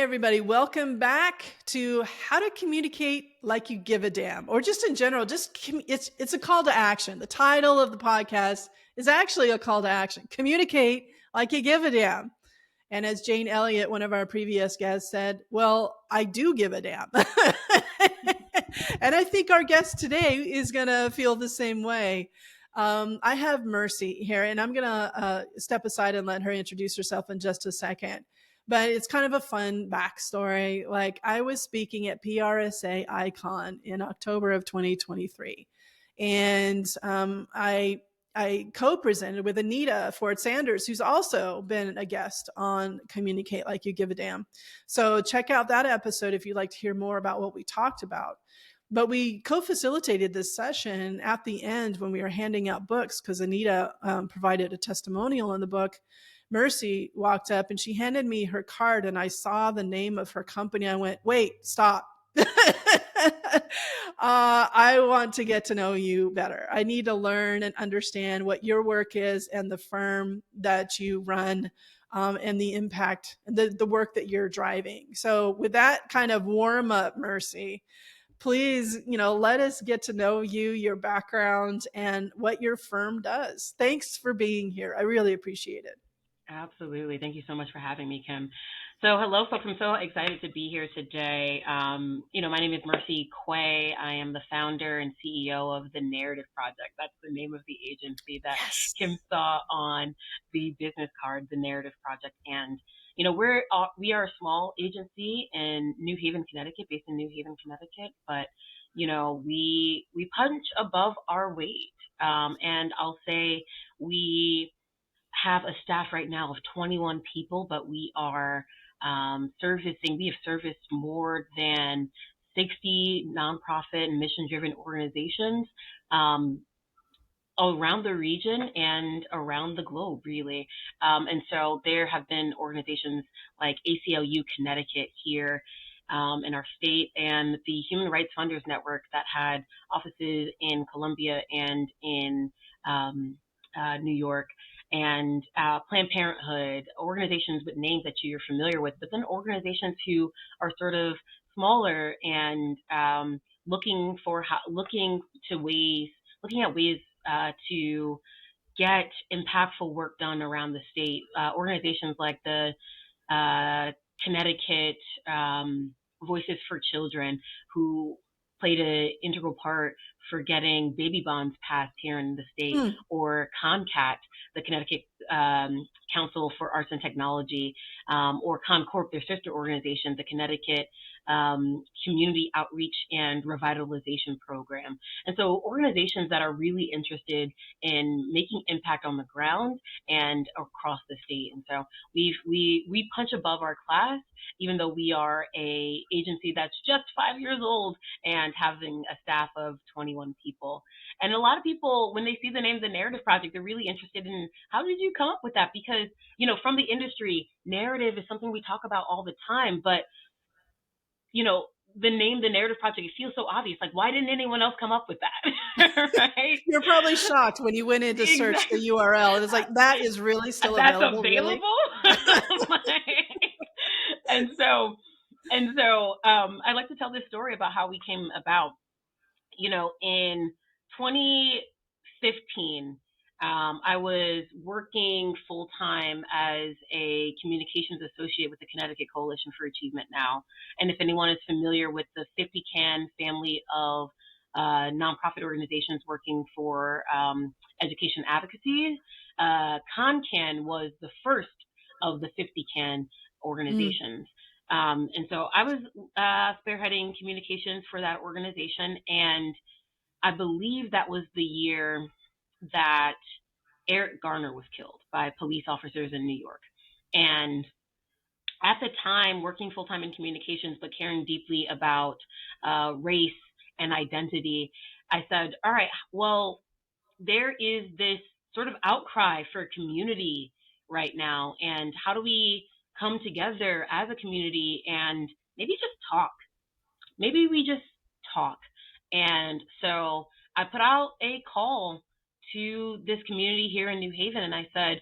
everybody. Welcome back to How to Communicate Like You Give a Damn, or just in general, it's a call to action. The title of the podcast is actually a call to action. Communicate like you give a damn. And as Jane Elliott, one of our previous guests, said, well, I do give a damn. And I think our guest today is going to feel the same way. I have Mercy here, and I'm going to step aside and let her introduce herself in just a second. But it's kind of a fun backstory. Like, I was speaking at PRSA Icon in October of 2023. And I co-presented with Anita Ford Sanders, who's also been a guest on Communicate Like You Give a Damn. So check out that episode if you'd like to hear more about what we talked about. But we co-facilitated this session at the end when we were handing out books, because Anita provided a testimonial in the book. Mercy walked up and she handed me her card, and I saw the name of her company. I went, wait, stop. I want to get to know you better. I need to learn and understand what your work is and the firm that you run, and the impact, the work that you're driving. So with that kind of warm up, Mercy, please, let us get to know you, your background, and what your firm does. Thanks for being here. I really appreciate it. Absolutely. Thank you so much for having me, Kim. So hello, folks. I'm so excited to be here today. My name is Mercy Quaye. I am the founder and CEO of The Narrative Project. That's the name of the agency that Kim saw on the business card, The Narrative Project. And, we are a small agency in New Haven, Connecticut, based in New Haven, Connecticut. But, we punch above our weight. And I'll say we have a staff right now of 21 people, but we have serviced more than 60 nonprofit and mission-driven organizations around the region and around the globe, really. And so there have been organizations like ACLU Connecticut here in our state, and the Human Rights Funders Network that had offices in Columbia and in New York, and Planned Parenthood, organizations with names that you're familiar with, but then organizations who are sort of smaller and looking at ways to get impactful work done around the state. Organizations like the Connecticut Voices for Children, who played an integral part for getting baby bonds passed here in the state, or CONCAT, the Connecticut Council for Arts and Technology, or ConCorp, their sister organization, the Connecticut Community Outreach and Revitalization Program. And so organizations that are really interested in making impact on the ground and across the state. And so we punch above our class, even though we are a agency that's just 5 years old and having a staff of 21 people. And a lot of people, when they see the name of The Narrative Project, they're really interested in, how did you come up with that? Because, from the industry, narrative is something we talk about all the time, but the name The Narrative Project, it feels so obvious. Like, why didn't anyone else come up with that? Right? You're probably shocked when you went in to search the URL. It's like, that is really still available. That's available? Really? And so I like to tell this story about how we came about. In 2015, I was working full-time as a communications associate with the Connecticut Coalition for Achievement Now. And if anyone is familiar with the 50 CAN family of nonprofit organizations working for education advocacy, CONCAN was the first of the 50 CAN organizations. And so I was spearheading communications for that organization, and I believe that was the year that Eric Garner was killed by police officers in New York. And at the time, working full-time in communications, but caring deeply about race and identity, I said, all right, well, there is this sort of outcry for community right now, and how do we come together as a community and maybe just talk? Maybe we just talk. And so I put out a call to this community here in New Haven, and I said,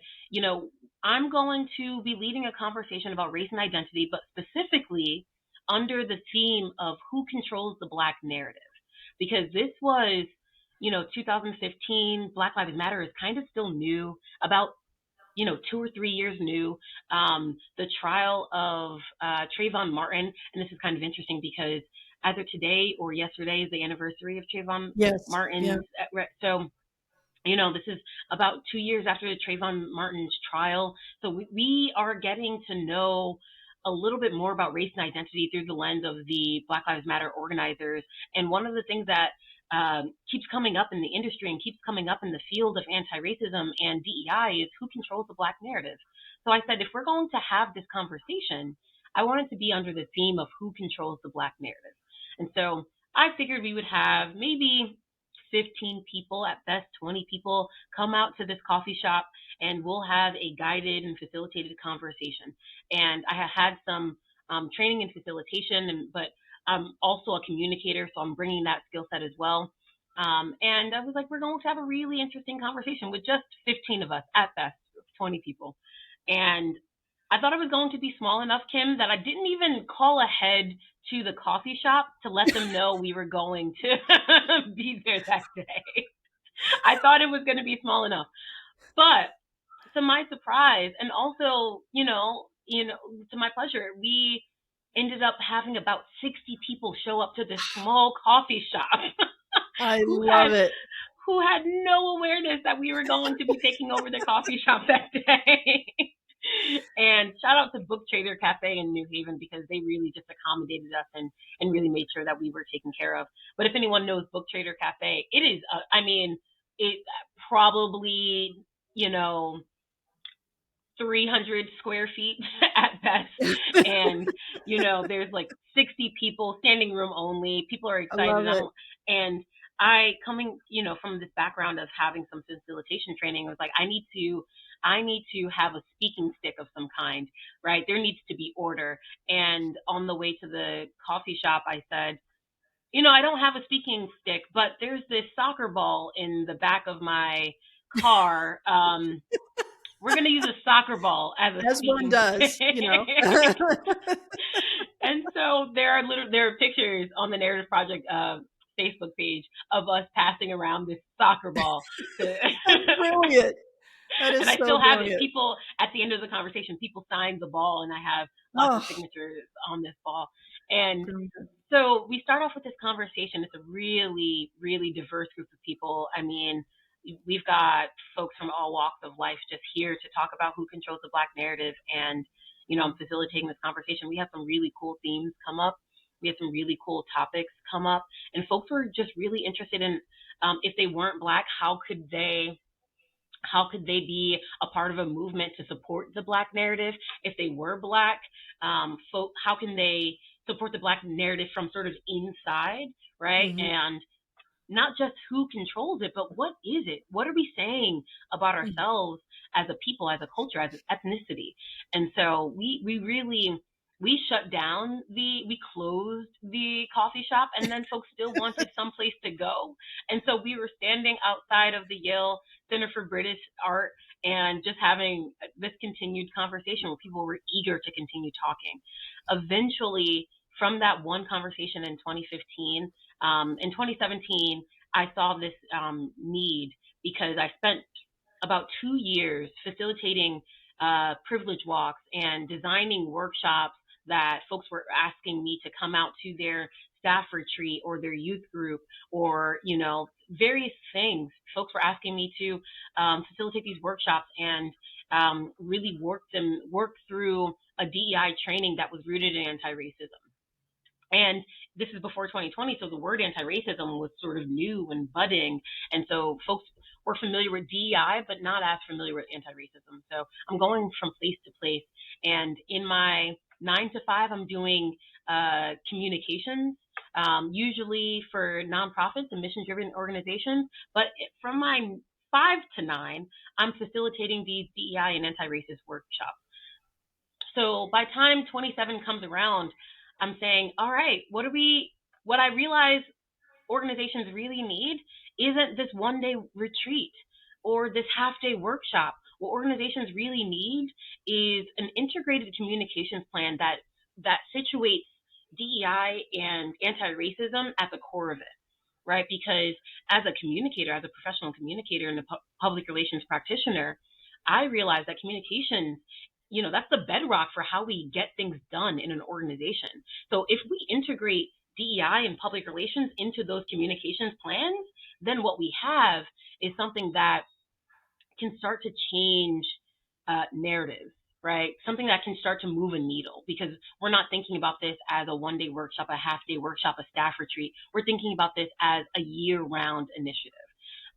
I'm going to be leading a conversation about race and identity, but specifically under the theme of who controls the Black narrative. Because this was, 2015, Black Lives Matter is kind of still new, about 2 or 3 years new. The trial of Trayvon Martin, and this is kind of interesting because either today or yesterday is the anniversary of Trayvon Yes. Yeah. Martin's. So, this is about 2 years after the Trayvon Martin's trial. So we are getting to know a little bit more about race and identity through the lens of the Black Lives Matter organizers. And one of the things that keeps coming up in the industry and keeps coming up in the field of anti-racism and DEI is who controls the Black narrative. So I said, if we're going to have this conversation, I want it to be under the theme of who controls the Black narrative. And so I figured we would have maybe 15 people, at best 20 people, come out to this coffee shop, and we'll have a guided and facilitated conversation. And I have had some training in facilitation, but I'm also a communicator, so I'm bringing that skill set as well. And I was like, we're going to have a really interesting conversation with just 15 of us, at best 20 people. And I thought it was going to be small enough, Kim, that I didn't even call ahead to the coffee shop to let them know we were going to be there that day. I thought it was going to be small enough. But to my surprise, and also, to my pleasure, we ended up having about 60 people show up to this small coffee shop. I love it. Who had no awareness that we were going to be taking over the coffee shop that day. And shout out to Book Trader Cafe in New Haven, because they really just accommodated us and really made sure that we were taken care of. But if anyone knows Book Trader Cafe, it is, it probably, 300 square feet at best. And, there's like 60 people, standing room only. People are excited. And I, coming, from this background of having some facilitation training, I was like, I need to have a speaking stick of some kind, right? There needs to be order. And on the way to the coffee shop, I said, I don't have a speaking stick, but there's this soccer ball in the back of my car. We're going to use a soccer ball as one does, And so there are pictures on the Narrative Project Facebook page of us passing around this soccer ball. Brilliant. That is and I so still have brilliant. it. People, at the end of the conversation, people signed the ball, and I have lots of signatures on this ball. And so we start off with this conversation. It's a really, really diverse group of people. I mean, we've got folks from all walks of life just here to talk about who controls the Black narrative. And, I'm facilitating this conversation. We have some really cool themes come up. We had some really cool topics come up. And folks were just really interested in, if they weren't Black, how could they be a part of a movement to support the Black narrative? If they were Black, how can they support the Black narrative from sort of inside, right? Mm-hmm. And not just who controls it, but what is it? What are we saying about ourselves as a people, as a culture, as an ethnicity? And so we shut down we closed the coffee shop, and then folks still wanted someplace to go. And so we were standing outside of the Yale Center for British Art and just having this continued conversation where people were eager to continue talking. Eventually, from that one conversation in 2015, in 2017, I saw this need, because I spent about 2 years facilitating privilege walks and designing workshops that folks were asking me to come out to their staff retreat or their youth group, or, various things. Folks were asking me to facilitate these workshops and really work through a DEI training that was rooted in anti-racism. And this is before 2020, so the word anti-racism was sort of new and budding. And so folks were familiar with DEI, but not as familiar with anti-racism. So I'm going from place to place. And in my 9 to 5, I'm doing communications, usually for nonprofits and mission-driven organizations. But from my 5 to 9, I'm facilitating these DEI and anti-racist workshops. So by time 27 comes around, I'm saying, all right, what I realize organizations really need isn't this one-day retreat or this half-day workshop what organizations really need is an integrated communications plan that situates DEI and anti-racism at the core of it, right? Because as a communicator, as a professional communicator and a public relations practitioner, I realize that communications, that's the bedrock for how we get things done in an organization. So if we integrate DEI and public relations into those communications plans, then what we have is something that can start to change narratives, right? Something that can start to move a needle, because we're not thinking about this as a one-day workshop, a half-day workshop, a staff retreat. We're thinking about this as a year-round initiative.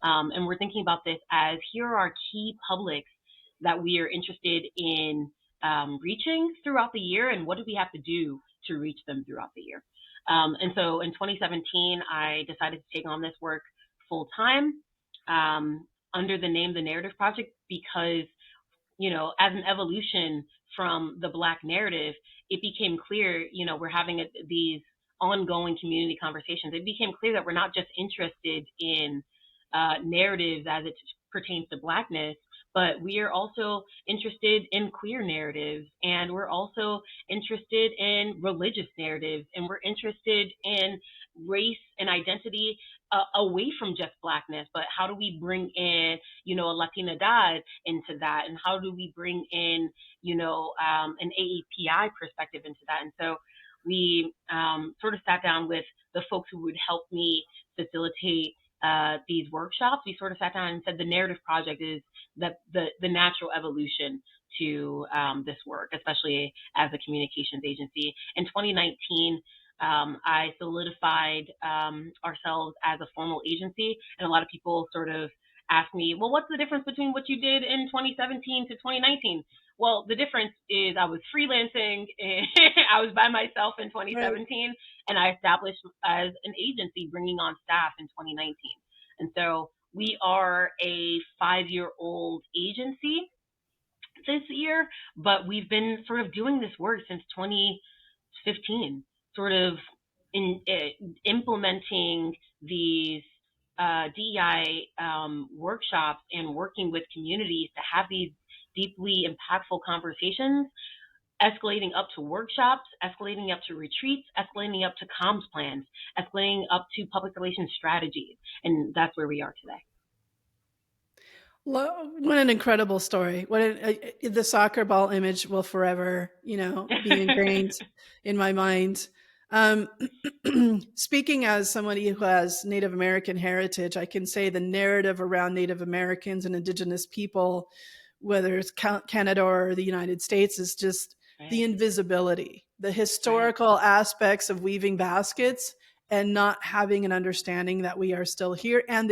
And we're thinking about this as, here are key publics that we are interested in reaching throughout the year, and what do we have to do to reach them throughout the year. And so in 2017, I decided to take on this work full time under the name The Narrative Project, because, as an evolution from the Black narrative, it became clear, we're having these ongoing community conversations. It became clear that we're not just interested in narratives as it pertains to Blackness, but we are also interested in queer narratives, and we're also interested in religious narratives, and we're interested in race and identity away from just Blackness. But how do we bring in, a Latinidad into that? And how do we bring in, an AAPI perspective into that? And so we sort of sat down with the folks who would help me facilitate these workshops. We sort of sat down and said the Narrative Project is the natural evolution to this work, especially as a communications agency. In 2019, I solidified ourselves as a formal agency, and a lot of people sort of asked me, well, what's the difference between what you did in 2017 to 2019? Well, the difference is I was freelancing. I was by myself in 2017, right. And I established as an agency, bringing on staff in 2019. And so we are a 5-year-old agency this year, but we've been sort of doing this work since 2015, sort of implementing these DEI workshops and working with communities to have these deeply impactful conversations, escalating up to workshops, escalating up to retreats, escalating up to comms plans, escalating up to public relations strategies. And that's where we are today. What an incredible story. The soccer ball image will forever, be ingrained in my mind. Speaking as somebody who has Native American heritage, I can say the narrative around Native Americans and Indigenous people, whether it's Canada or the United States, is just right. The invisibility, the historical right. aspects of weaving baskets and not having an understanding that we are still here. And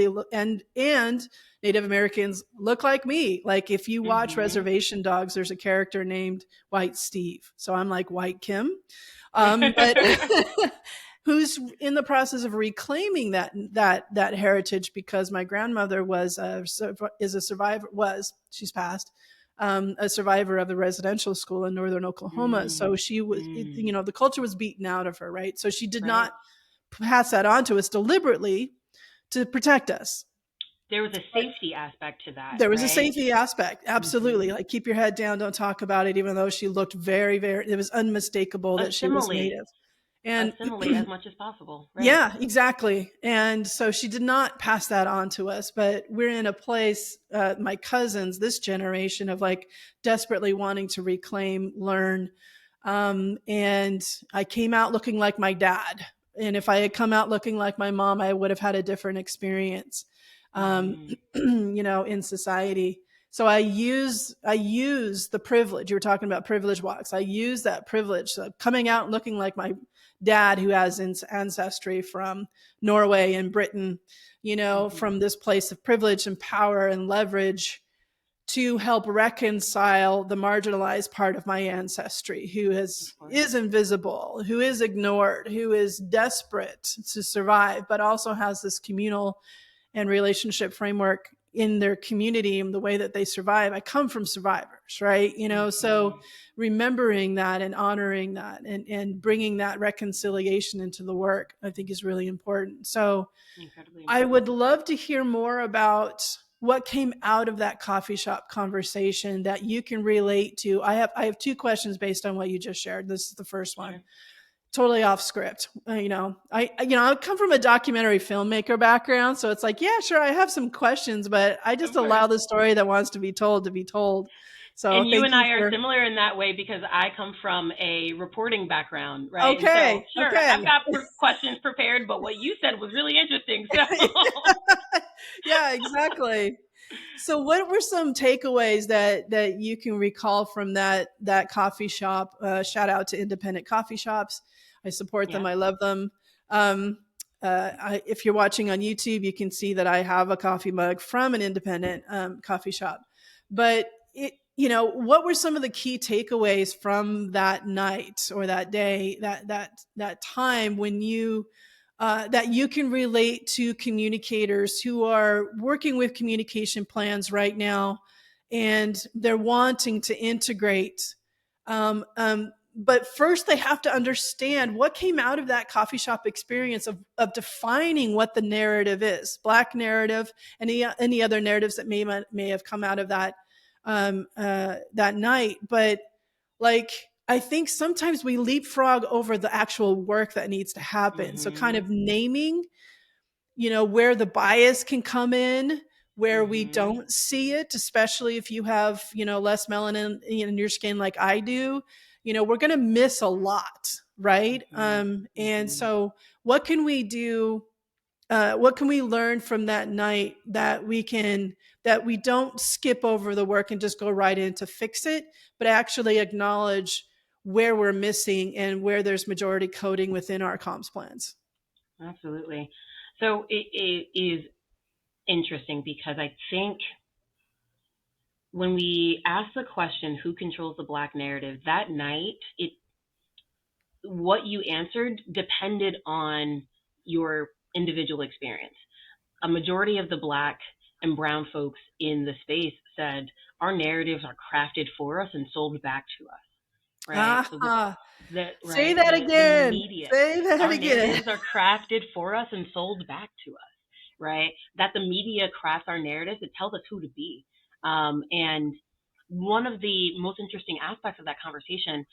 and Native Americans look like me. Like if you watch mm-hmm. Reservation Dogs, there's a character named White Steve. So I'm like White Kim, but who's in the process of reclaiming that heritage, because my grandmother she's passed, a survivor of the residential school in northern Oklahoma. So she was, the culture was beaten out of her, right? So she did right. not pass that on to us deliberately to protect us. There was a safety aspect to that. There was right? a safety aspect. Absolutely. Mm-hmm. Like keep your head down. Don't talk about it, even though she looked very, very, it was unmistakable that she was Native. And assimilate as much as possible. Right? Yeah, exactly. And so she did not pass that on to us, but we're in a place, my cousins, this generation, of like desperately wanting to reclaim, learn. And I came out looking like my dad. And if I had come out looking like my mom, I would have had a different experience, in society. So I use the privilege. You were talking about privilege walks. I use that privilege. So coming out looking like my dad, who has ancestry from Norway and Britain, mm-hmm. from this place of privilege and power and leverage, to help reconcile the marginalized part of my ancestry, who is invisible, who is ignored, who is desperate to survive, but also has this communal and relationship framework in their community and the way that they survive. I come from survivors, right? Mm-hmm. So remembering that and honoring that and bringing that reconciliation into the work, I think is really important. So I would love to hear more about what came out of that coffee shop conversation that you can relate to. I have two questions based on what you just shared. This is the first one. Sure. Totally off script. I come from a documentary filmmaker background, so it's like, yeah, sure, I have some questions, but I just Of course. allow the story that wants to be told to be told. So And you thank and you I are for. similar in that way because I come from a reporting background, right? And so, Okay, sure, okay. I've got questions prepared, but what you said was really interesting. So, Yeah, exactly. So what were some takeaways that you can recall from that coffee shop? Shout out to independent coffee shops. I support them. yeah. I love them. Um, if you're watching on YouTube, you can see that I have a coffee mug from an independent coffee shop. But what were some of the key takeaways from that night or that day, that time when you that you can relate to communicators who are working with communication plans right now, and they're wanting to integrate. But first, they have to understand what came out of that coffee shop experience of defining what the narrative is, Black narrative, any other narratives that may have come out of that night. But like, I think sometimes we leapfrog over the actual work that needs to happen. So kind Mhm. of naming, where the bias can come in, where we Mhm. don't see it, especially if you have, less melanin in your skin like I do, we're going to miss a lot, right? Mhm. And Mhm. so what can we do? What can we learn from that night that we don't skip over the work and just go right in to fix it, but actually acknowledge where we're missing and where there's majority coding within our comms plans? Absolutely. So it is interesting because I think when we ask the question, who controls the Black narrative, that night, what you answered depended on your individual experience. A majority of the Black and Brown folks in the space said our narratives are crafted for us and sold back to us, right? So Ah, the say right that the again. media, Say that our again. narratives are crafted for us and sold back to us, right? That the media crafts our narratives, it tells us who to be. And one of the most interesting aspects of that conversation,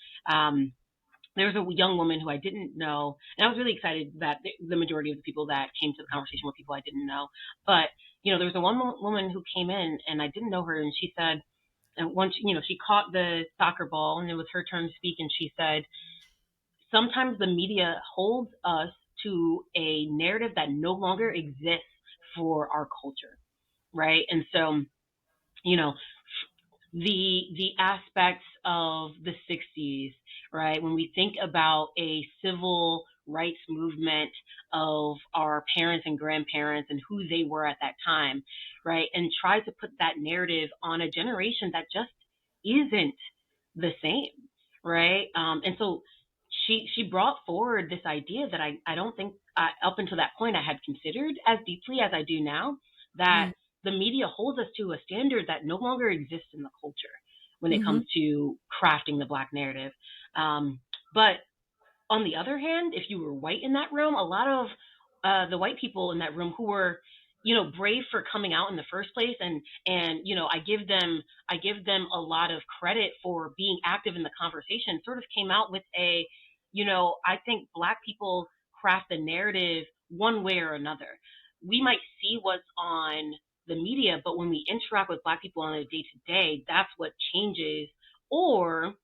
there was a young woman who I didn't know, and I was really excited that the majority of the people that came to the conversation were people I didn't know. But there was a one woman who came in, and I didn't know her, and she said, and once she caught the soccer ball, and it was her turn to speak, and she said, sometimes the media holds us to a narrative that no longer exists for our culture, right? And so, you know, the aspects of the 60s, right? When we think about a civil rights movement of our parents and grandparents and who they were at that time, right? And try to put that narrative on a generation that just isn't the same, right? And so she brought forward this idea that I don't think up until that point I had considered as deeply as I do now, that Mm, the media holds us to a standard that no longer exists in the culture when it comes mhm, to crafting the Black narrative. But on the other hand, if you were white in that room, a lot of the white people in that room who were, brave for coming out in the first place, and I give them a lot of credit for being active in the conversation. Sort of came out with I think Black people craft the narrative one way or another. We might see what's on the media, but when we interact with Black people on a day to day, that's what changes or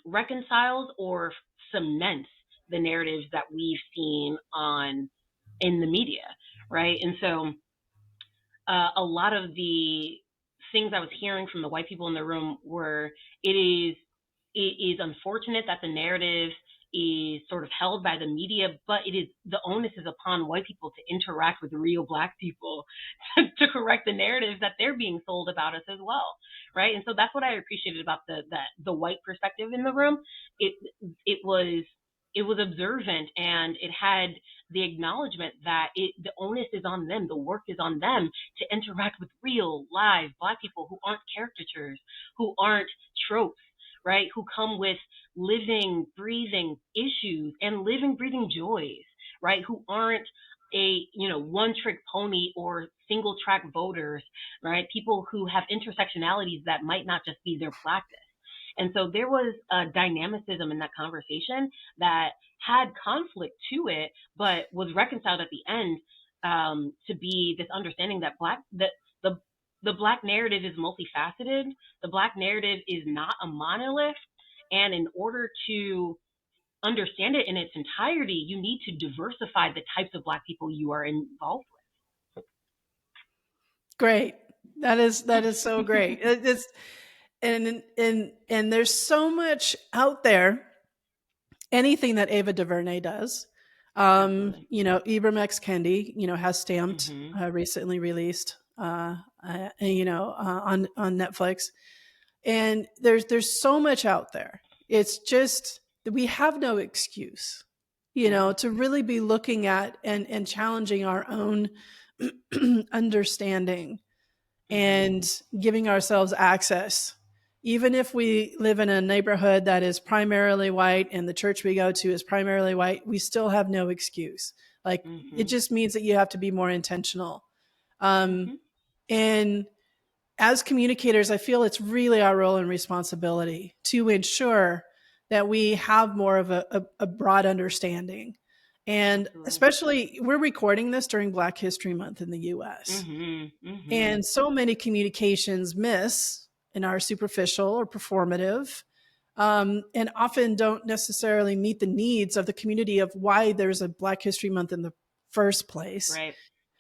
reconciles or cements the narratives that we've seen on in the media, right? And so a lot of the things I was hearing from the white people in the room were it is unfortunate that the narrative is sort of held by the media, but the onus is upon white people to interact with real Black people to correct the narratives that they're being sold about us as well, right? And so that's what I appreciated about the white perspective in the room. It it was it was observant, and it had the acknowledgement that the onus is on them, the work is on them to interact with real, live Black people who aren't caricatures, who aren't tropes, right? Who come with living, breathing issues and living, breathing joys, right? Who aren't a one trick pony or single track voters, right? People who have intersectionalities that might not just be their blackness. And so there was a dynamicism in that conversation that had conflict to it, but was reconciled at the end, to be this understanding that the the black narrative is multifaceted. The black narrative is not a monolith, and in order to understand it in its entirety, you need to diversify the types of black people you are involved Great. That is so great. It's and there's so much out there. Anything that Ava DuVernay does, Absolutely. Ibram X Kendi, has Stamped, Mm-hmm. recently released, on Netflix, and there's so much out there. It's just that we have no excuse, Yeah. to really be looking at and challenging our own understanding Mm-hmm. and giving ourselves access. Even if we live in a neighborhood that is primarily white and the church we go to is primarily white, we still have no excuse. Like, it Mm-hmm. just means that you have to be more intentional. Um, Mm-hmm. and as communicators, I feel it's really our role and responsibility to ensure that we have more of a broad understanding. And Absolutely. especially, we're recording this during Black History Month in the US. Mm-hmm. Mm-hmm. And so many communications miss and are superficial or performative, and often don't necessarily meet the needs of the community of why there's a Black History Month in the first place. Right.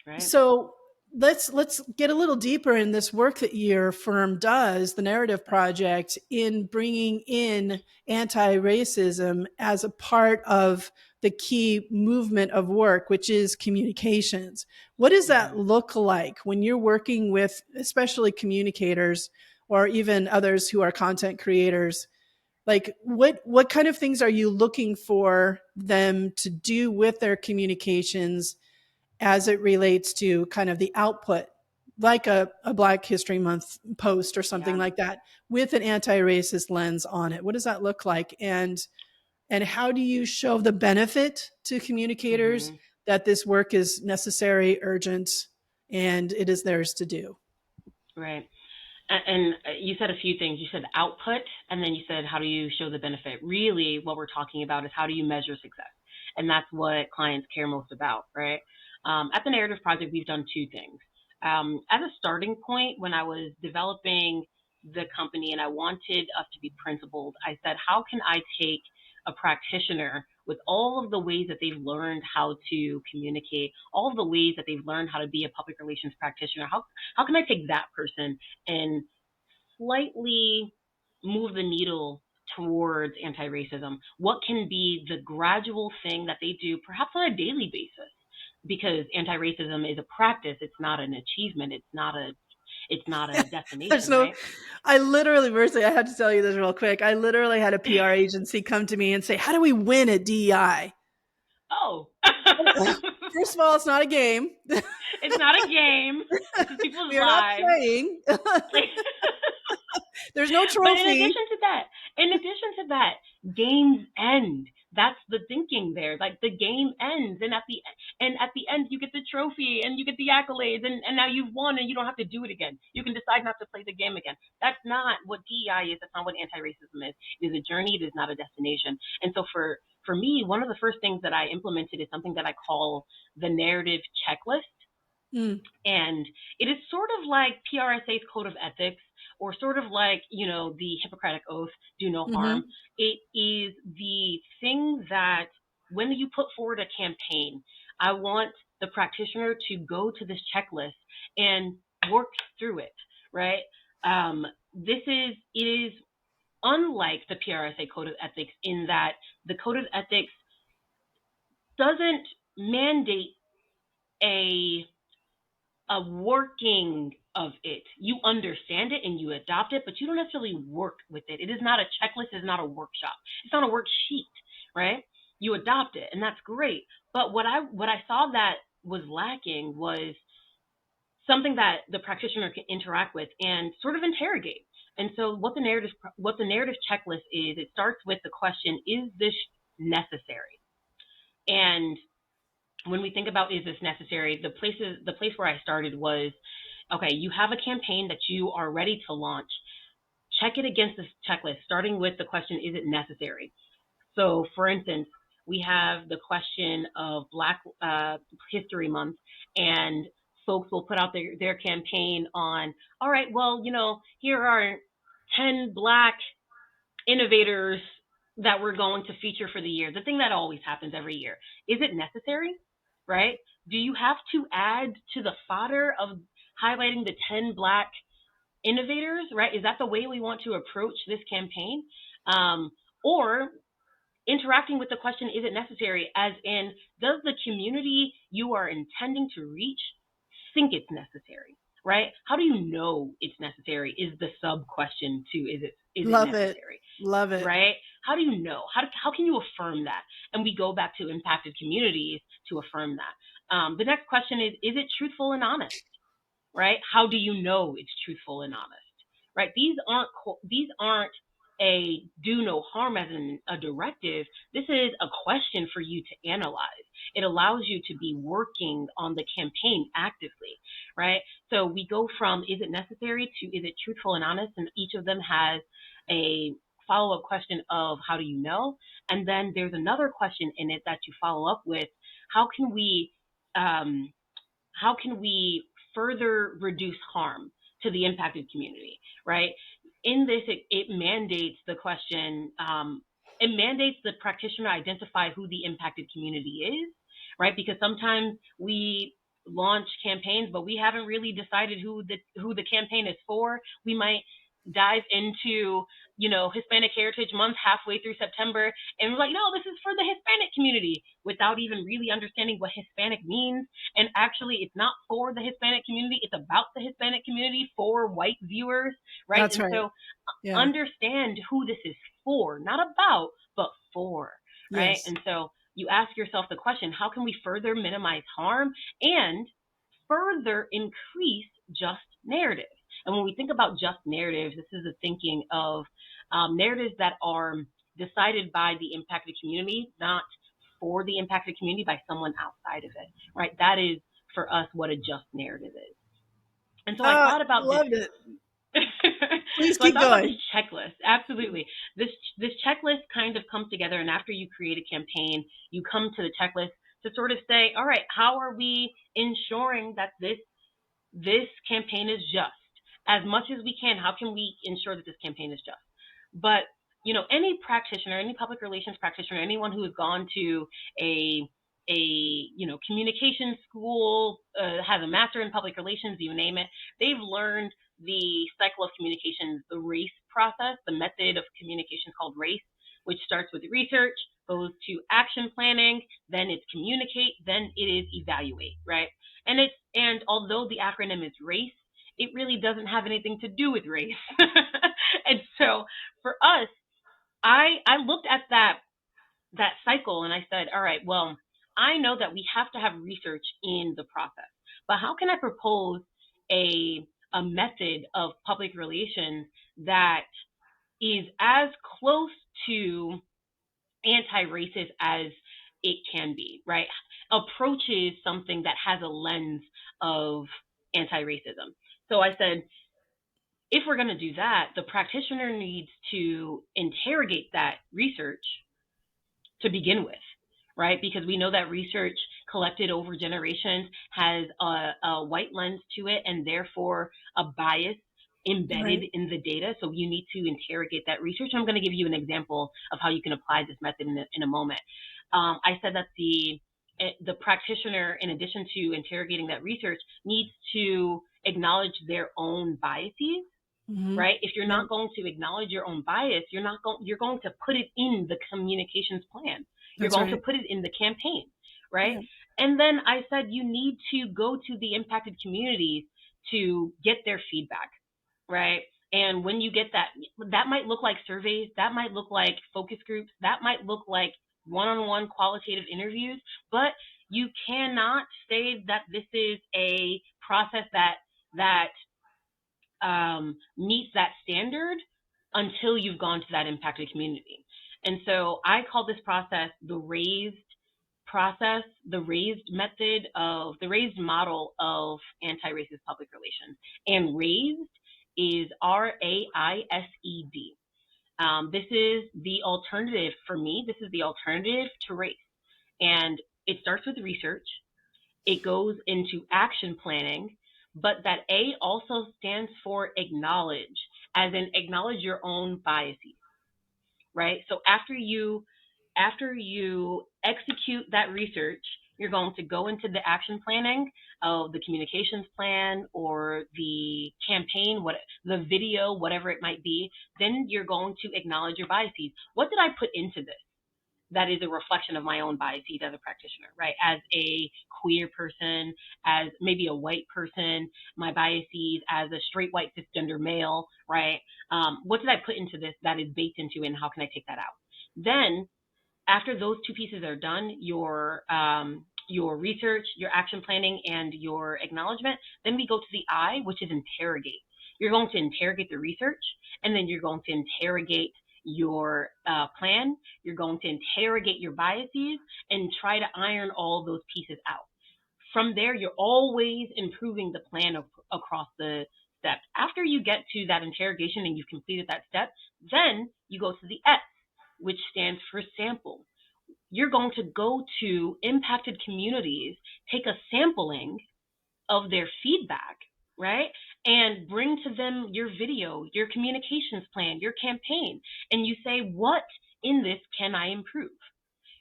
Right. So let's get a little deeper in this work that your firm does, the Narrative Project, in bringing in anti-racism as a part of the key movement of work, which is communications. What does Mm-hmm. that look like when you're working with, especially communicators or even others who are content creators? Like, what kind of things are you looking for them to do with their communications as it relates to kind of the output, like a Black History Month post or something Yeah. like that, with an anti-racist lens on it? What does that look like? And how do you show the benefit to communicators Mm-hmm. that this work is necessary, urgent, and it is theirs to do? Right. And you said a few things. You said output, and then you said, how do you show the benefit? Really, what we're talking about is how do you measure success? And that's what clients care most about, right? At the Narrative Project, we've done two things. As a starting point, when I was developing the company and I wanted us to be principled, I said, how can I take a practitioner with all of the ways that they've learned how to communicate, all of the ways that they've learned how to be a public relations practitioner? How can I take that person and slightly move the needle towards anti-racism? What can be the gradual thing that they do, perhaps on a daily basis? Because anti-racism is a practice; it's not an achievement. It's not a There's destination, no, right? I literally, Mercy, I have to tell you this real quick. I literally had a PR agency come to me and say, how do we win at DEI? Oh, First of all, it's not a game. it's not a game. This is people's We are not lives. playing. There's no But in trophy. addition to that, games end. That's the thinking there. Like, the game ends, and at the end you get the trophy and you get the accolades, and now you've won and you don't have to do it again. You can decide not to play the game again. That's not what DEI is. That's not what anti-racism is. It is a journey. It is not a destination. And so for me, one of the first things that I implemented is something that I call the narrative checklist. Mm, And it is sort of like PRSA's code of ethics, or sort of like, the Hippocratic Oath, do no harm. hmm It is the thing that when you put forward a campaign, I want the practitioner to go to this checklist and work through it, right? It is unlike the PRSA code of ethics in that the code of ethics doesn't mandate a working of it. You understand it and you adopt it, but you don't necessarily work with it. It is not a checklist, it's not a workshop. It's not a worksheet, right? You adopt it and that's great. But what I saw that was lacking was something that the practitioner can interact with and sort of interrogate. And so what the narrative checklist is, it starts with the question, is this necessary? And when we think about, is this necessary, the place where I started was, okay, you have a campaign that you are ready to launch. Check it against this checklist, starting with the question, is it necessary? So, for instance, we have the question of Black History Month, and folks will put out their campaign on, all right, well, here are 10 Black innovators that we're going to feature for the year. The thing that always happens every year. Is it necessary? Right? Do you have to add to the fodder of highlighting the 10 Black innovators? Right? Is that the way we want to approach this campaign? Or interacting with the question, is it necessary? As in, does the community you are intending to reach think it's necessary? Right? How do you know it's necessary? Is the sub question to, is it Love it. necessary? Love it. Right? How do you know? How can you affirm that? And we go back to impacted communities to affirm that. The next question is it truthful and honest? Right? How do you know it's truthful and honest? Right? These aren't a do no harm as in a directive. This is a question for you to analyze. It allows you to be working on the campaign actively, right? So we go from, is it necessary, to, is it truthful and honest? And each of them has a follow-up question of, how do you know? And then there's another question in it that you follow up with, how can we um, how can we further reduce harm to the impacted community, right? In this, it mandates the question, it mandates the practitioner identify who the impacted community is, right? Because sometimes we launch campaigns, but we haven't really decided who the campaign is for. We might dive into, Hispanic Heritage Month halfway through September, and we're like, no, this is for the Hispanic community, without even really understanding what Hispanic means. And actually, it's not for the Hispanic community, it's about the Hispanic community for white viewers, right? That's And right. so Yeah. understand who this is for, not about, but for, right? Yes. And so you ask yourself the question, how can we further minimize harm and further increase just narratives? And when we think about just narratives, this is the thinking of narratives that are decided by the impacted community, not for the impacted community by someone outside of it, right? That is, for us, what a just narrative is. And so I Ah, thought about this. loved it. Please So I keep thought about this going. checklist. Absolutely. This checklist kind of comes together, and after you create a campaign, you come to the checklist to sort of say, all right, how are we ensuring that this campaign is just? As much as we can, how can we ensure that this campaign is just? But any practitioner, any public relations practitioner, anyone who has gone to a communication school, has a master in public relations, you name it, they've learned the cycle of communications, the RACE process, the method of communication called RACE, which starts with research, goes to action planning, then it's communicate, then it is evaluate, right? And although the acronym is RACE, it really doesn't have anything to do with race. And so for us, I looked at that cycle and I said, all right, well, I know that we have to have research in the process, but how can I propose a method of public relations that is as close to anti-racist as it can be, right? Approaches something that has a lens of anti-racism. So I said, if we're going to do that, the practitioner needs to interrogate that research to begin with, right? Because we know that research collected over generations has a white lens to it, and therefore a bias embedded Right. in the data. So you need to interrogate that research. I'm going to give you an example of how you can apply this method in a moment. I said that the practitioner, in addition to interrogating that research, needs to acknowledge their own biases, Mm-hmm. right? If you're Yep. not going to acknowledge your own bias, you're going to put it in the communications plan. You're That's going to right. put it in the campaign, right? Yeah. And then I said you need to go to the impacted communities to get their feedback, right? And when you get that might look like surveys, that might look like focus groups, that might look like one-on-one qualitative interviews, but you cannot say that this is a process that meets that standard until you've gone to that impacted community. And so I call this process the raised process, the raised model of anti-racist public relations. And raised is RAISED. This is the alternative for me. This is the alternative to race. And it starts with research. It goes into action planning, but that A also stands for acknowledge, as in acknowledge your own biases, right? So after you execute that research, you're going to go into the action planning of the communications plan or the campaign, the video, whatever it might be. Then you're going to acknowledge your biases. What did I put into this that is a reflection of my own biases as a practitioner, right? As a queer person, as maybe a white person, my biases as a straight white cisgender male, right? What did I put into this that is baked into, and how can I take that out? Then after those two pieces are done, your research, your action planning, and your acknowledgement, then we go to the I, which is interrogate. You're going to interrogate the research, and then you're going to interrogate your plan. You're going to interrogate your biases and try to iron all those pieces out. From there, you're always improving the plan across the steps. After you get to that interrogation and you've completed that step, then you go to the S, which stands for sample. You're going to go to impacted communities, take a sampling of their feedback, right? And bring to them your video, your communications plan, your campaign, and you say, what in this can I improve,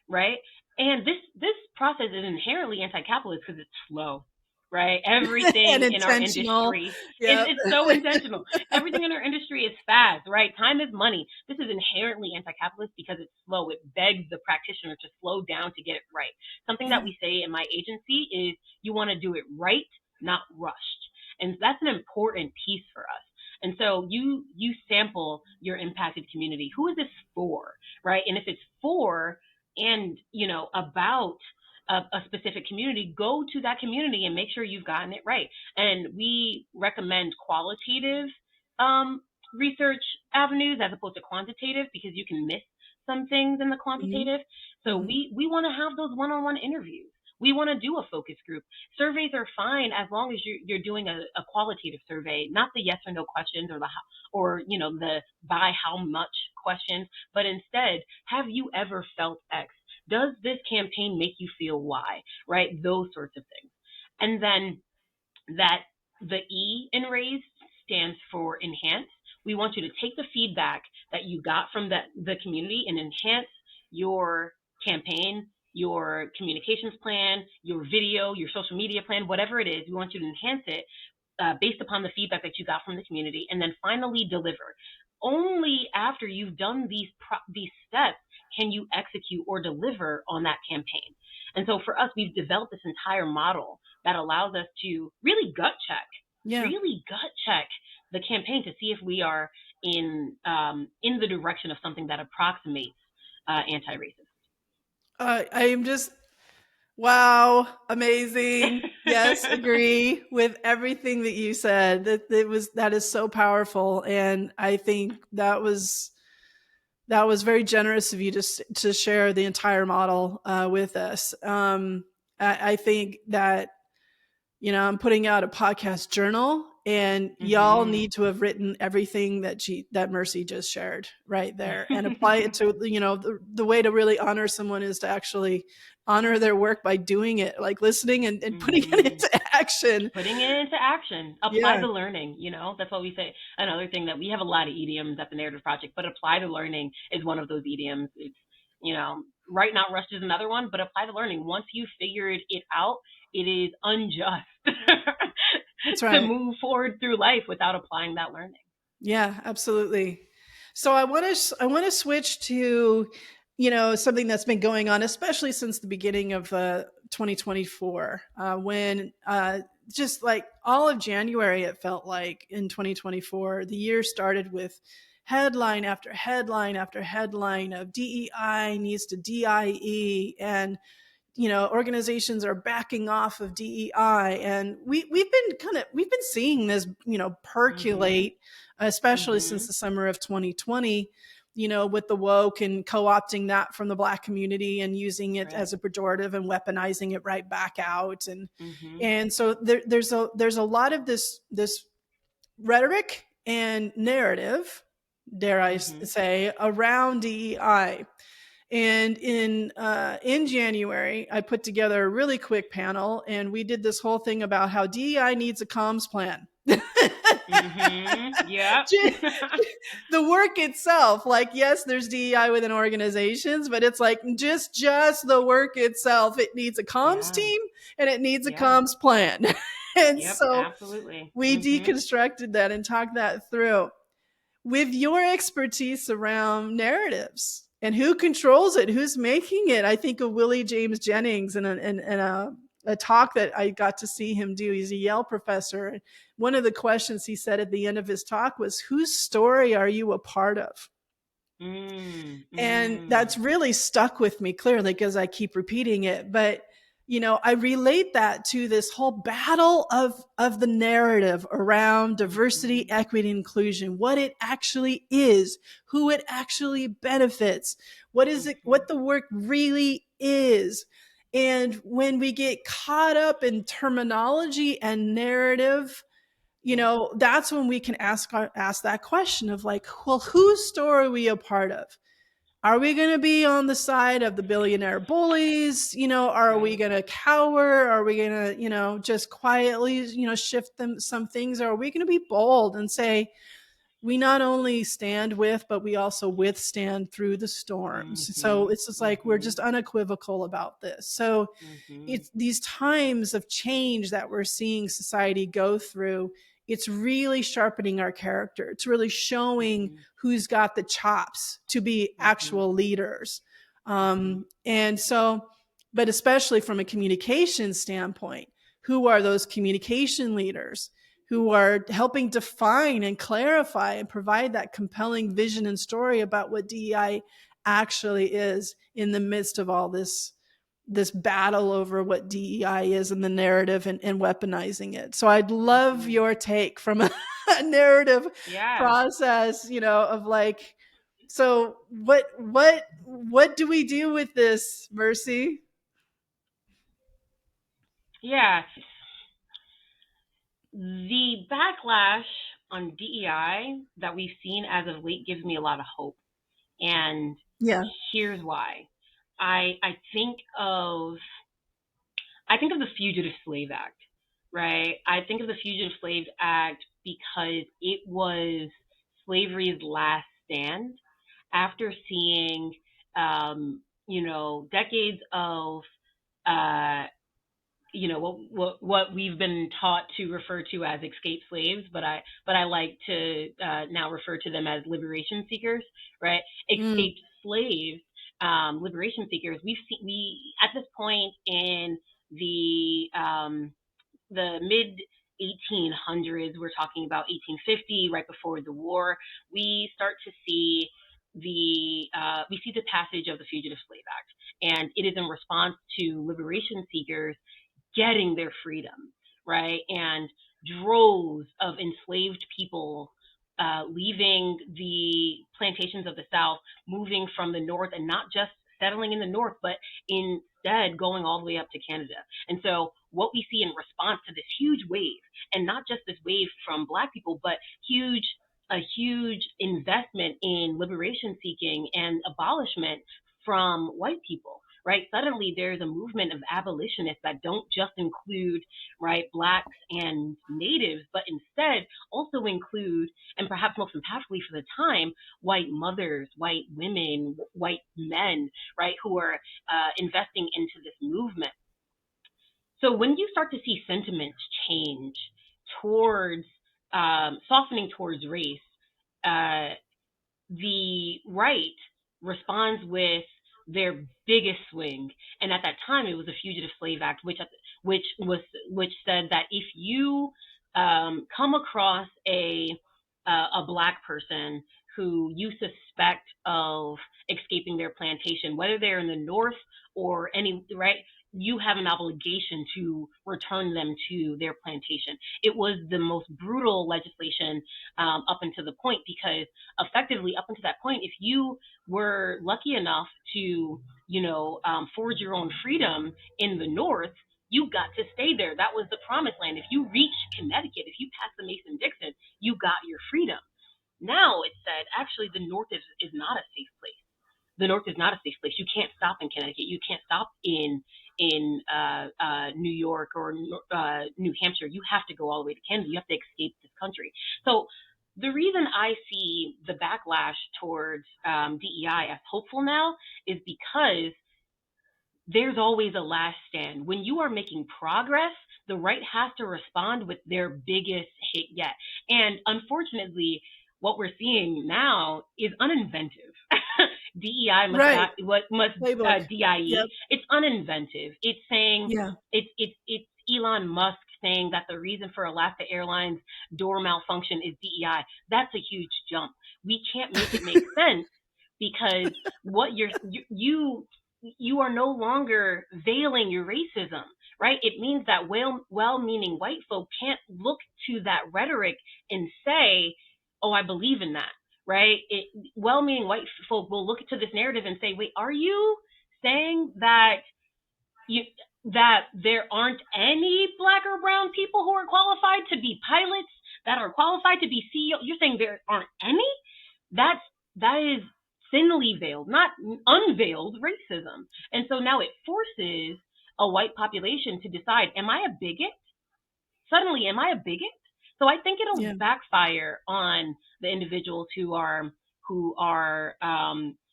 right? And this process is inherently anti-capitalist because it's slow, right? Everything in our industry, it's so intentional. Everything in our industry is fast, right? Time is money. This is inherently anti-capitalist because it's slow. It begs the practitioner to slow down to get it right. Something that we say in my agency is you want to do it right, not rushed. And that's an important piece for us. And so you sample your impacted community. Who is this for, right? And if it's for and, about a specific community, go to that community and make sure you've gotten it right. And we recommend qualitative research avenues as opposed to quantitative, because you can miss some things in the quantitative. So we want to have those one-on-one interviews. We want to do a focus group. Surveys are fine as long as you're doing a qualitative survey, not the yes or no questions or the by how much questions, but instead, have you ever felt X? Does this campaign make you feel Y? Right? Those sorts of things. And then the E in RAISE stands for enhance. We want you to take the feedback that you got from the community and enhance your campaign, your communications plan, your video, your social media plan, whatever it is. We want you to enhance it based upon the feedback that you got from the community, and then finally deliver. Only after you've done these steps can you execute or deliver on that campaign. And so for us, we've developed this entire model that allows us to really gut check the campaign to see if we are in the direction of something that approximates anti-racist. I am just, wow, amazing. Yes, agree with everything that you said. That is so powerful, and I think that was very generous of you to share the entire model with us. I think that I'm putting out a podcast journal, and y'all need to have written everything that Mercy just shared right there and apply it to, the way to really honor someone is to actually honor their work by doing it, like listening and putting it into action. Apply the learning, that's what we say. Another thing that we have a lot of idioms at the Narrative Project, but apply the learning is one of those idioms. It's, right, not rushed is another one, but apply the learning. Once you figured it out, it is unjust That's right. to move forward through life without applying that learning. Yeah, absolutely. So I want to switch to, something that's been going on, especially since the beginning of 2024, when just like all of January, it felt like in 2024, the year started with headline after headline after headline of DEI needs to DIE, and organizations are backing off of DEI, and we've been seeing this percolate, especially since the summer of 2020, with the woke and co-opting that from the Black community and using it Right. as a pejorative and weaponizing it right back out. And Mm-hmm. and so there's a lot of this rhetoric and narrative, dare I Mm-hmm. say, around DEI. And in January, I put together a really quick panel, and we did this whole thing about how DEI needs a comms plan. Mm-hmm. Yep. The work itself, like, yes, there's DEI within organizations, but it's like just the work itself. It needs a comms Yeah. team and it needs a Yeah. comms plan. And Yep. so Absolutely. we Mm-hmm. deconstructed that and talked that through with your expertise around narratives and who controls it, who's making it. I think of Willie James Jennings and a talk that I got to see him do. He's a Yale professor. One of the questions he said at the end of his talk was, whose story are you a part of? And Mm-hmm. that's really stuck with me, clearly, because I keep repeating it. But I relate that to this whole battle of the narrative around Mm-hmm. diversity, equity, inclusion, what it actually is, who it actually benefits, what is it, Mm-hmm. what the work really is. And when we get caught up in terminology and narrative, Yep. that's when we can ask that question of, like, well, whose story are we a part of? Are we going to be on the side of the billionaire bullies? Are we Right. going to cower? Are we going to, just quietly, shift them some things? Or are we going to be bold and say, we not only stand with, but we also withstand through the storms? So Mm-hmm. it's just like, we're Mm-hmm. just unequivocal about this. So Mm-hmm. it's these times of change that we're seeing society go through. It's really sharpening our character. It's really showing Mm-hmm. who's got the chops to be Mm-hmm. actual leaders. Mm-hmm. And so, but especially from a communication standpoint, who are those communication leaders who are helping define and clarify and provide that compelling vision and story about what DEI actually is in the midst of all this battle over what DEI is in the narrative, and weaponizing it. So I'd love Mm-hmm. your take from a narrative Yeah. process, of like, so what do we do with this, Mercy? Yeah. The backlash on DEI that we've seen as of late gives me a lot of hope. And Yeah. here's why. I I think of I think of the Fugitive Slave Act, right? I think of the Fugitive Slave Act because it was slavery's last stand after seeing, decades of uh, what we've been taught to refer to as escaped slaves, but I like to now refer to them as liberation seekers, right? Mm, Escaped slaves, liberation seekers. We at this point in the mid 1800s, we're talking about 1850, right before the war. We start to see the passage of the Fugitive Slave Act, and it is in response to liberation seekers getting their freedom, right? And droves of enslaved people leaving the plantations of the South, moving from the North, and not just settling in the North, but instead going all the way up to Canada. And so, what we see in response to this huge wave, and not just this wave from Black people, but a huge investment in liberation seeking and abolishment from white people, right? Suddenly there's a movement of abolitionists that don't just include, right, Blacks and Natives, but instead also include, and perhaps most impactfully for the time, white mothers, white women, white men, right, who are investing into this movement. So when you start to see sentiments change towards softening towards race, uh, the right responds with their biggest swing, and at that time it was the Fugitive Slave Act, which was which said that if you come across a Black person who you suspect of escaping their plantation, whether they're in the North or any right. you have an obligation to return them to their plantation. It was the most brutal legislation up until the point, because effectively up until that point, if you were lucky enough to, forge your own freedom in the North, you got to stay there. That was the promised land. If you reached Connecticut, if you passed the Mason-Dixon, you got your freedom. Now it's said, actually, the North is not a safe place. The North is not a safe place. You can't stop in Connecticut. You can't stop in New York or New Hampshire. You have to go all the way to Canada. You have to escape this country. So the reason I see the backlash towards DEI as hopeful now is because there's always a last stand. When you are making progress, the right has to respond with their biggest hit yet. And unfortunately, what we're seeing now is uninventive. DEI must DIE. Yep. It's uninventive. It's saying Yeah. It's Elon Musk saying that the reason for Alaska Airlines door malfunction is DEI. That's a huge jump. We can't make it make sense, because what you are no longer veiling your racism, right? It means that well-meaning white folk can't look to that rhetoric and say, oh, I believe in that, right? Well-meaning white folk will look to this narrative and say, wait, are you saying that there aren't any Black or brown people who are qualified to be pilots, that are qualified to be CEO? You're saying there aren't any? That is thinly veiled, not unveiled racism. And so now it forces a white population to decide, am I a bigot? Suddenly, am I a bigot? So I think it'll backfire on the individuals who are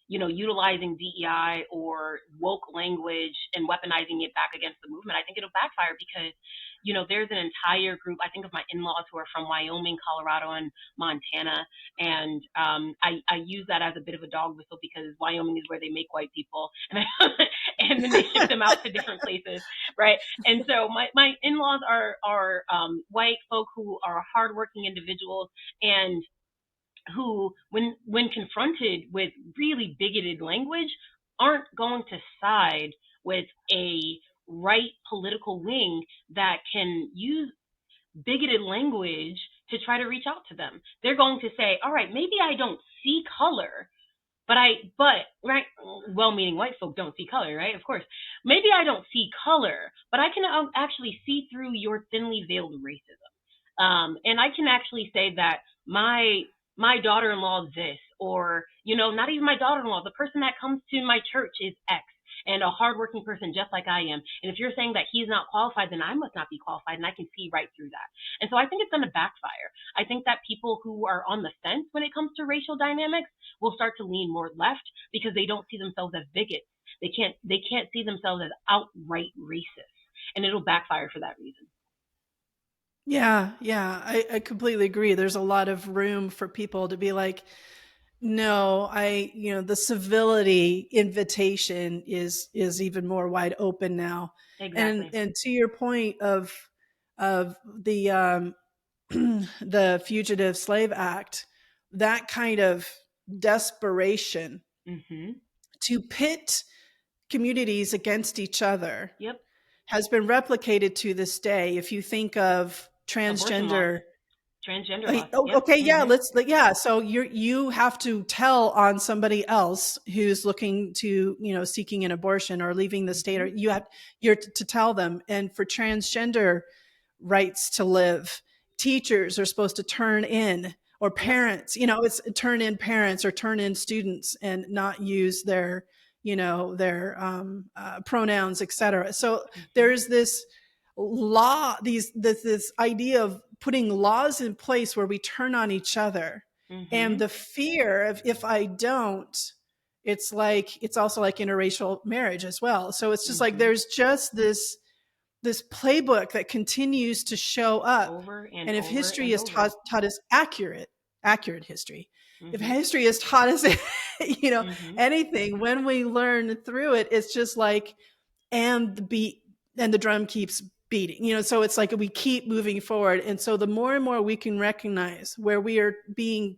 utilizing DEI or woke language and weaponizing it back against the movement. I think it'll backfire because, there's an entire group. I think of my in-laws who are from Wyoming, Colorado, and Montana. And I use that as a bit of a dog whistle because Wyoming is where they make white people. And then they ship them out to different places, right? And so my in-laws are white folk who are hardworking individuals, and who, when confronted with really bigoted language, aren't going to side with a right political wing that can use bigoted language to try to reach out to them. They're going to say, all right, maybe I don't see color, but right, well-meaning white folk don't see color, right? Of course. Maybe I don't see color, but I can actually see through your thinly veiled racism. And I can actually say that my daughter-in-law is this, or, not even my daughter-in-law, the person that comes to my church is X, and a hardworking person just like I am. And if you're saying that he's not qualified, then I must not be qualified, and I can see right through that. And so I think it's going to backfire. I think that people who are on the fence when it comes to racial dynamics will start to lean more left because they don't see themselves as bigots. They can't see themselves as outright racist, and it'll backfire for that reason. Yeah, I completely agree. There's a lot of room for people to be like, no, the civility invitation is even more wide open now. Exactly. And to your point of the the Fugitive Slave Act, that kind of desperation to pit communities against each other has been replicated to this day. If you think of transgender law. So you have to tell on somebody else who's looking to, seeking an abortion or leaving the state, or you're to tell them. And for transgender rights to live, teachers are supposed to turn in, or parents, it's turn in parents or turn in students and not use their pronouns, etc. So there's this law, this idea of putting laws in place where we turn on each other, and the fear of, if I don't, it's also like interracial marriage as well. So it's just like there's just this playbook that continues to show up. And if history has taught us accurate history, if history has taught us anything, when we learn through it, it's just like, and the beat and the drum keeps beating, so it's like we keep moving forward. And so the more and more we can recognize where we are being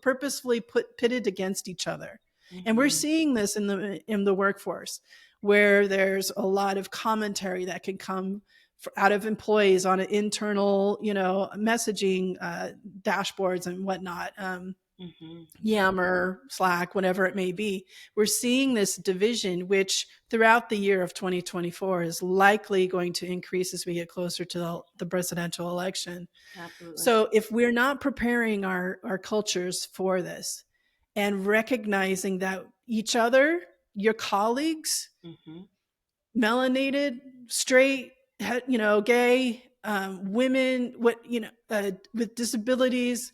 purposefully pitted against each other. And we're seeing this in the workforce, where there's a lot of commentary that can come out of employees on an internal, messaging dashboards and whatnot. Mm-hmm. Yammer, Slack, whatever it may be. We're seeing this division, which throughout the year of 2024 is likely going to increase as we get closer to the presidential election. Absolutely. So if we're not preparing our cultures for this and recognizing that each other, your colleagues, Mm-hmm. melanated, straight, gay, women, with disabilities,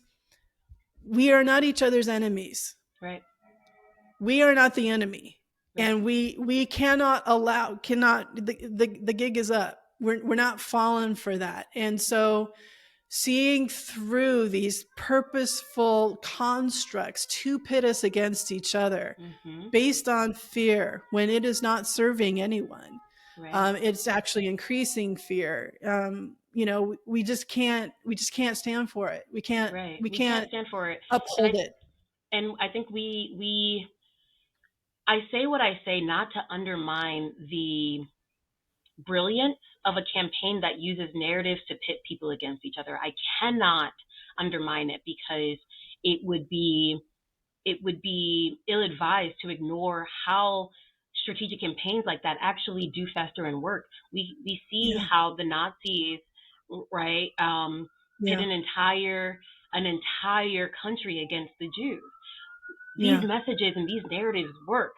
we are not each other's enemies. Right. We are not the enemy. Right. And we cannot the gig is up. We're not falling for that. And so seeing through these purposeful constructs to pit us against each other Mm-hmm. based on fear when it is not serving anyone. Right. It's actually increasing fear. We just can't stand for it. We can't Right. we We can't can't stand for it. And uphold it. I think I say what I say not to undermine the brilliance of a campaign that uses narratives to pit people against each other. I cannot undermine it because it would be ill-advised to ignore how strategic campaigns like that actually do fester and work. We see Yeah. how the Nazis, right, pit Yeah. an entire country against the Jews. These Yeah. messages and these narratives work.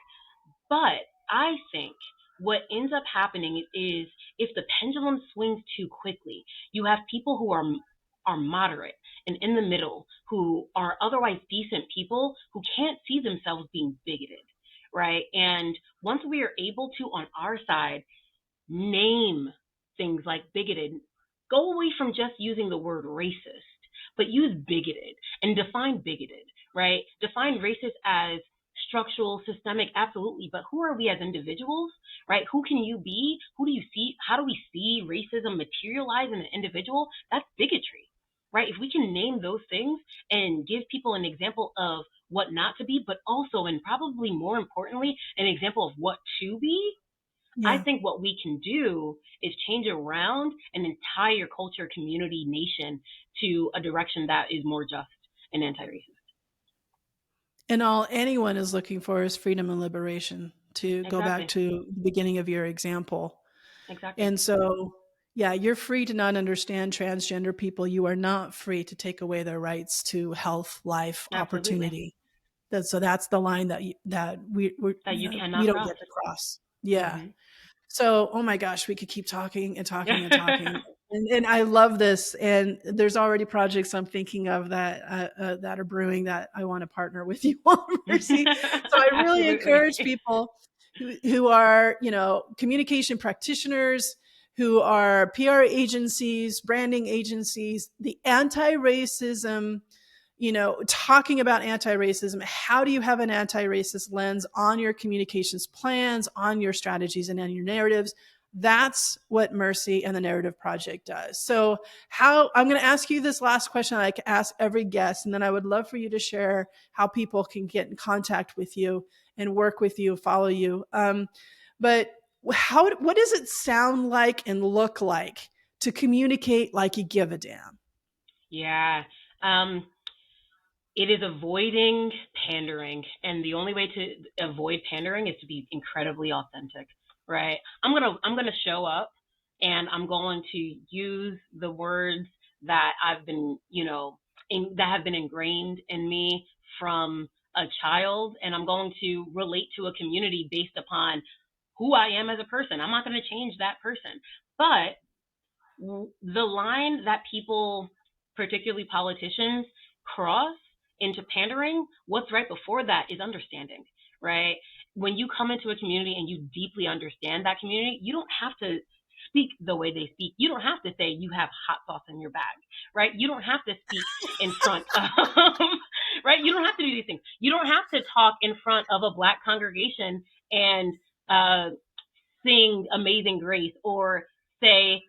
But I think what ends up happening is if the pendulum swings too quickly, you have people who are moderate and in the middle who are otherwise decent people who can't see themselves being bigoted, right? And once we are able to, on our side, name things like bigoted, go away from just using the word racist, but use bigoted and define bigoted, right? Define racist as structural, systemic, absolutely. But who are we as individuals, right? Who can you be? Who do you see? How do we see racism materialize in an individual? That's bigotry, right? If we can name those things and give people an example of what not to be, but also, and probably more importantly, an example of what to be, I Yeah. think what we can do is change around an entire culture, community, nation to a direction that is more just and anti-racist. And all anyone is looking for is freedom and liberation, to go back Exactly. to the beginning of your example. Exactly. And so, yeah, you're free to not understand transgender people. You are not free to take away their rights to health, life, Absolutely. opportunity. So that's the line that That you we cannot don't cross. get to cross. Yeah. Mm-hmm. So, oh my gosh, we could keep talking and talking and talking. And I love this. And there's already projects I'm thinking of that are brewing that I want to partner with you on, Mercy. So I really Absolutely. encourage people who are, communication practitioners, who are PR agencies, branding agencies, the anti-racism, talking about anti-racism. How do you have an anti-racist lens on your communications plans, on your strategies, and on your narratives? That's what Mercy and the Narrative Project does. So I'm going to ask you this last question I ask every guest, and then I would love for you to share how people can get in contact with you and work with you, follow you. But what does it sound like and look like to communicate like you give a damn? Yeah. Um, it is avoiding pandering, and the only way to avoid pandering is to be incredibly authentic, right? I'm gonna show up, and I'm going to use the words that I've been, that have been ingrained in me from a child, and I'm going to relate to a community based upon who I am as a person. I'm not going to change that person, but the line that people, particularly politicians, cross into pandering, what's right before that is understanding, right? When you come into a community and you deeply understand that community, you don't have to speak the way they speak. You don't have to say you have hot sauce in your bag, right? You don't have to speak in front of, right? You don't have to do these things. You don't have to talk in front of a Black congregation and sing Amazing Grace or say,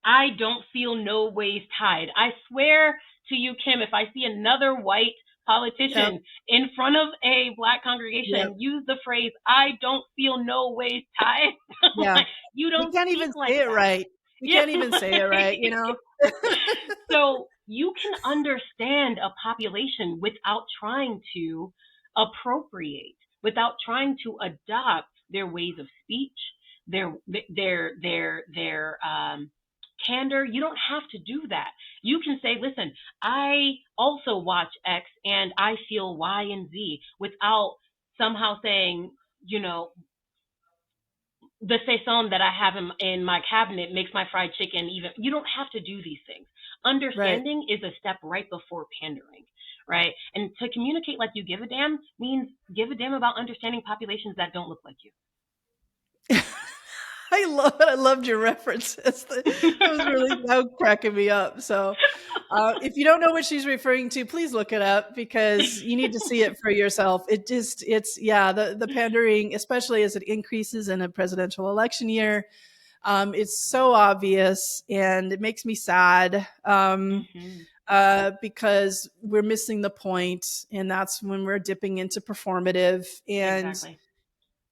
I don't feel no ways tied. I swear to you, Kim, if I see another white politicians in front of a Black congregation use the phrase, "I don't feel no ways tied." Yeah. Like, you We don't can't speak even like say it that. right. We Yeah. can't even say it right, you know? So you can understand a population without trying to appropriate, without trying to adopt their ways of speech, their candor. You don't have to do that. You can say, listen, I also watch X and I feel Y and Z, without somehow saying, you know, the saison that I have in my cabinet makes my fried chicken even. You don't have to do these things. Right. Understanding is a step right before pandering, right? And to communicate like you give a damn means give a damn about understanding populations that don't look like you. I love it. I loved your references. That was cracking me up. So, if you don't know what she's referring to, please look it up because you need to see it for yourself. The pandering, especially as it increases in a presidential election year, it's so obvious and it makes me sad. Because we're missing the point, and that's when we're dipping into performative. And Exactly.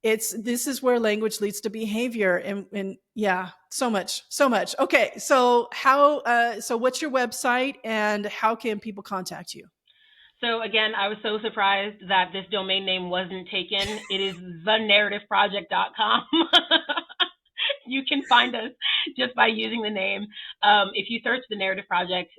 this is where language leads to behavior, and yeah, so much. Okay, so what's your website and how can people contact you? So again, I was so surprised that this domain name wasn't taken. It is thenarrativeproject.com. You can find us just by using the name. If you search the Narrative Project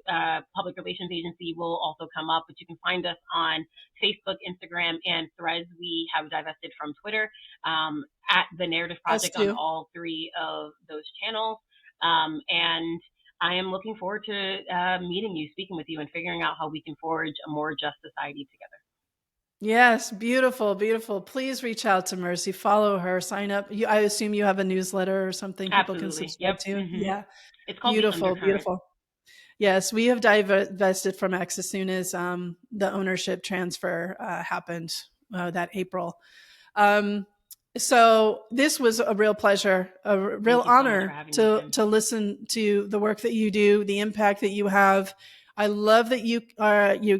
Public Relations Agency, will also come up, but you can find us on Facebook, Instagram, and Threads. We have divested from Twitter, at the Narrative Project on all three of those channels. And I am looking forward to meeting you, speaking with you, and figuring out how we can forge a more just society together. Yes, beautiful, beautiful. Please reach out to Mercy, follow her, sign up. I assume you have a newsletter or something people can subscribe to. Mm-hmm. Yeah, it's called beautiful, beautiful. Yes, we have divested from X as soon as the ownership transfer happened that April. So this was a real pleasure, a real honor to listen to the work that you do, the impact that you have. I love that you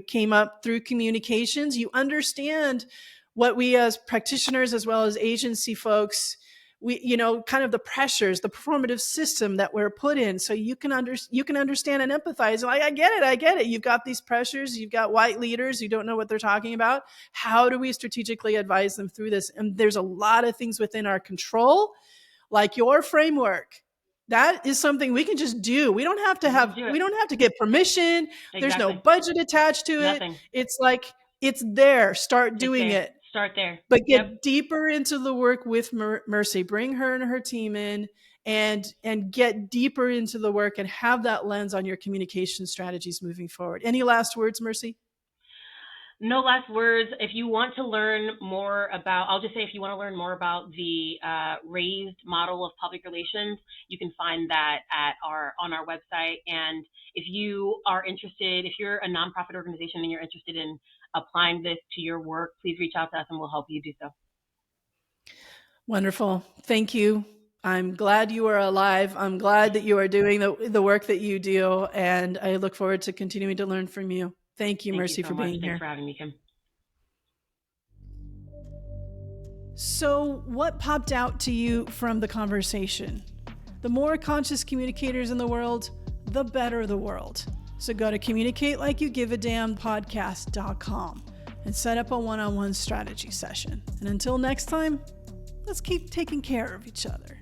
came up through communications. You understand what we as practitioners, as well as agency folks, kind of the pressures, the performative system that we're put in. So you can understand and empathize. I get it. You've got these pressures. You've got white leaders who don't know what they're talking about. How do we strategically advise them through this? And there's a lot of things within our control, like your framework. That is something we can just do. We don't have to get permission. Exactly. There's no budget attached to Nothing. it. It's like, it's there. Start doing it. Start there. But get deeper into the work with Mercy. Bring her and her team in and get deeper into the work and have that lens on your communication strategies moving forward. Any last words, Mercy? No last words. If you want to learn more about, I'll just say, if you want to learn more about the raised model of public relations, you can find that on our website. And if you are interested, if you're a nonprofit organization and you're interested in applying this to your work, please reach out to us and we'll help you do so. Wonderful. Thank you. I'm glad you are alive. I'm glad that you are doing the work that you do. And I look forward to continuing to learn from you. Thank you, Mercy, for being here. Thanks for having me, Kim. So what popped out to you from the conversation? The more conscious communicators in the world, the better the world. So go to communicatelikeyougiveadamn.podcast.com and set up a one-on-one strategy session. And until next time, let's keep taking care of each other.